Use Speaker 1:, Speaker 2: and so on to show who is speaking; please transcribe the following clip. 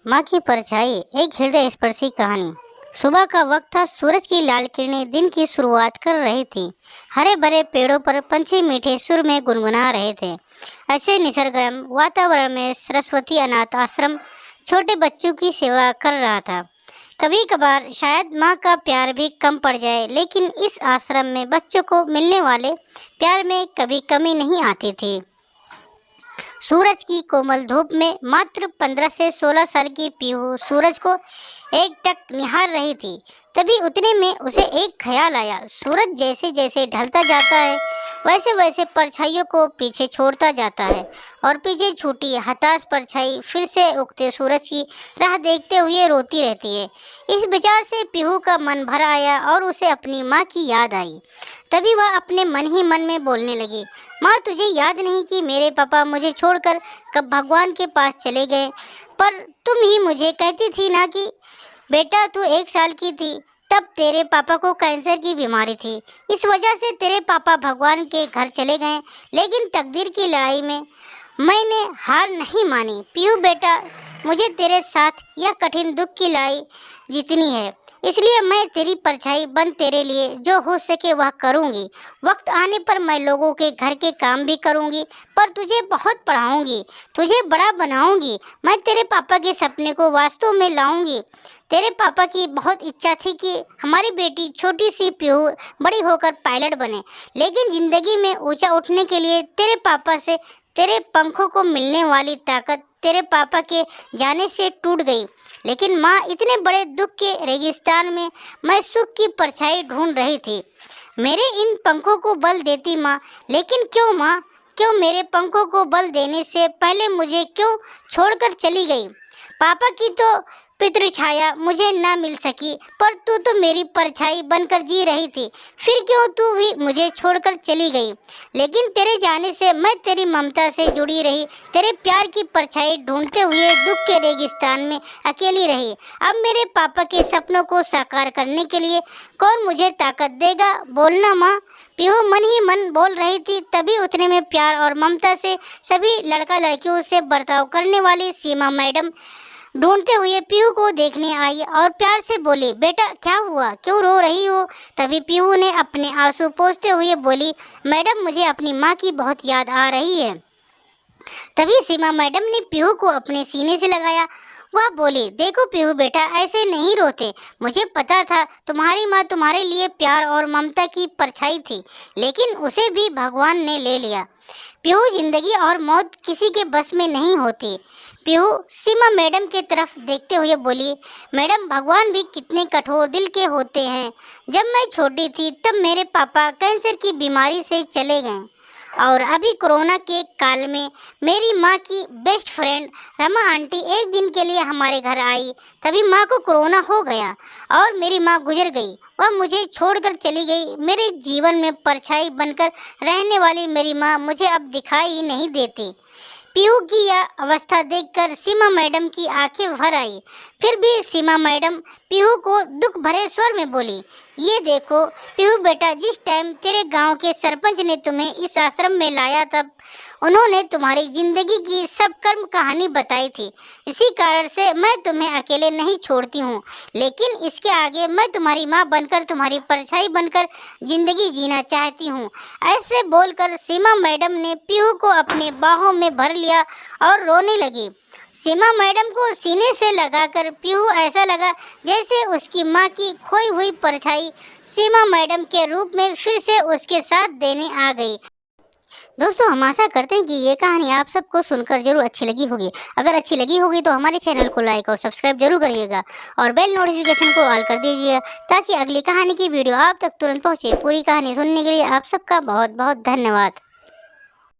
Speaker 1: माँ की परछाई, एक हृदय स्पर्शी कहानी। सुबह का वक्त था। सूरज की लाल किरणें दिन की शुरुआत कर रही थी। हरे भरे पेड़ों पर पंछी मीठे सुर में गुनगुना रहे थे। ऐसे निसर्गरम वातावरण में सरस्वती अनाथ आश्रम छोटे बच्चों की सेवा कर रहा था। कभी कभार शायद माँ का प्यार भी कम पड़ जाए, लेकिन इस आश्रम में बच्चों को मिलने वाले प्यार में कभी कमी नहीं आती थी। सूरज की कोमल धूप में मात्र 15 से 16 साल की पीहू सूरज को एकटक निहार रही थी। तभी उतने में उसे एक ख्याल आया। सूरज जैसे जैसे ढलता जाता है, वैसे वैसे परछाइयों को पीछे छोड़ता जाता है, और पीछे छूटी हताश परछाई फिर से उगते सूरज की राह देखते हुए रोती रहती है। इस विचार से पीहू का मन भर आया और उसे अपनी माँ की याद आई। तभी वह अपने मन ही मन में बोलने लगी, माँ, तुझे याद नहीं कि मेरे पापा मुझे छोड़कर कब भगवान के पास चले गए? पर तुम ही मुझे कहती थी ना कि बेटा, तू 1 साल की थी तब तेरे पापा को कैंसर की बीमारी थी। इस वजह से तेरे पापा भगवान के घर चले गए। लेकिन तकदीर की लड़ाई में मैंने हार नहीं मानी। पीहू बेटा, मुझे तेरे साथ यह कठिन दुख की लड़ाई जीतनी है, इसलिए मैं तेरी परछाई बन तेरे लिए जो हो सके वह करूँगी। वक्त आने पर मैं लोगों के घर के काम भी करूँगी, पर तुझे बहुत पढ़ाऊँगी, तुझे बड़ा बनाऊँगी। मैं तेरे पापा के सपने को वास्तव में लाऊँगी। तेरे पापा की बहुत इच्छा थी कि हमारी बेटी छोटी सी पीहू बड़ी होकर पायलट बने, लेकिन ज़िंदगी में ऊंचा उठने के लिए तेरे पापा से तेरे पंखों को मिलने वाली ताकत तेरे पापा के जाने से टूट गई। लेकिन माँ, इतने बड़े दुख के रेगिस्तान में मैं सुख की परछाई ढूंढ रही थी। मेरे इन पंखों को बल देती माँ। लेकिन क्यों माँ, क्यों मेरे पंखों को बल देने से पहले मुझे क्यों छोड़कर चली गई? पापा की तो पितृ छाया मुझे ना मिल सकी, पर तू तो मेरी परछाई बनकर जी रही थी। फिर क्यों तू भी मुझे छोड़कर चली गई? लेकिन तेरे जाने से मैं तेरी ममता से जुड़ी रही, तेरे प्यार की परछाई ढूंढते हुए दुख के रेगिस्तान में अकेली रही। अब मेरे पापा के सपनों को साकार करने के लिए कौन मुझे ताकत देगा? बोलना माँ। पीहू मन ही मन बोल रही थी। तभी उतने में प्यार और ममता से सभी लड़का लड़कियों से बर्ताव करने वाली सीमा मैडम ढूंढते हुए पीहू को देखने आई और प्यार से बोली, बेटा क्या हुआ, क्यों रो रही हो? तभी पीहू ने अपने आंसू पोंछते हुए बोली, मैडम, मुझे अपनी माँ की बहुत याद आ रही है। तभी सीमा मैडम ने पीहू को अपने सीने से लगाया। वह बोली, देखो पीहू बेटा, ऐसे नहीं रोते। मुझे पता था तुम्हारी माँ तुम्हारे लिए प्यार और ममता की परछाई थी, लेकिन उसे भी भगवान ने ले लिया। पीहू, जिंदगी और मौत किसी के बस में नहीं होती। पीहू सीमा मैडम की तरफ देखते हुए बोली, मैडम, भगवान भी कितने कठोर दिल के होते हैं। जब मैं छोटी थी तब मेरे पापा कैंसर की बीमारी से चले गए, और अभी कोरोना के काल में मेरी माँ की बेस्ट फ्रेंड रमा आंटी एक दिन के लिए हमारे घर आई। तभी माँ को कोरोना हो गया और मेरी माँ गुजर गई। वह मुझे छोड़कर चली गई। मेरे जीवन में परछाई बनकर रहने वाली मेरी माँ मुझे अब दिखाई ही नहीं देती। पीहू की यह अवस्था देखकर सीमा मैडम की आंखें भर आई। फिर भी सीमा मैडम पीहू को दुख भरे स्वर में बोली, ये देखो पीहू बेटा, जिस टाइम तेरे गांव के सरपंच ने तुम्हें इस आश्रम में लाया तब उन्होंने तुम्हारी जिंदगी की सब कर्म कहानी बताई थी। इसी कारण से मैं तुम्हें अकेले नहीं छोड़ती हूँ, लेकिन इसके आगे मैं तुम्हारी माँ बनकर, तुम्हारी परछाई बनकर जिंदगी जीना चाहती हूँ। ऐसे बोलकर सीमा मैडम ने पीहू को अपने बाहों में भर लिया और रोने लगी। सीमा मैडम को सीने से लगाकर पीहू ऐसा लगा जैसे उसकी माँ की खोई हुई परछाई सीमा मैडम के रूप में फिर से उसके साथ देने आ गई। दोस्तों, हम आशा करते हैं कि ये कहानी आप सबको सुनकर जरूर अच्छी लगी होगी। अगर अच्छी लगी होगी तो हमारे चैनल को लाइक और सब्सक्राइब जरूर करिएगा और बेल नोटिफिकेशन को ऑल कर दीजिए, ताकि अगली कहानी की वीडियो आप तक तुरंत पहुँचे। पूरी कहानी सुनने के लिए आप सबका बहुत बहुत धन्यवाद।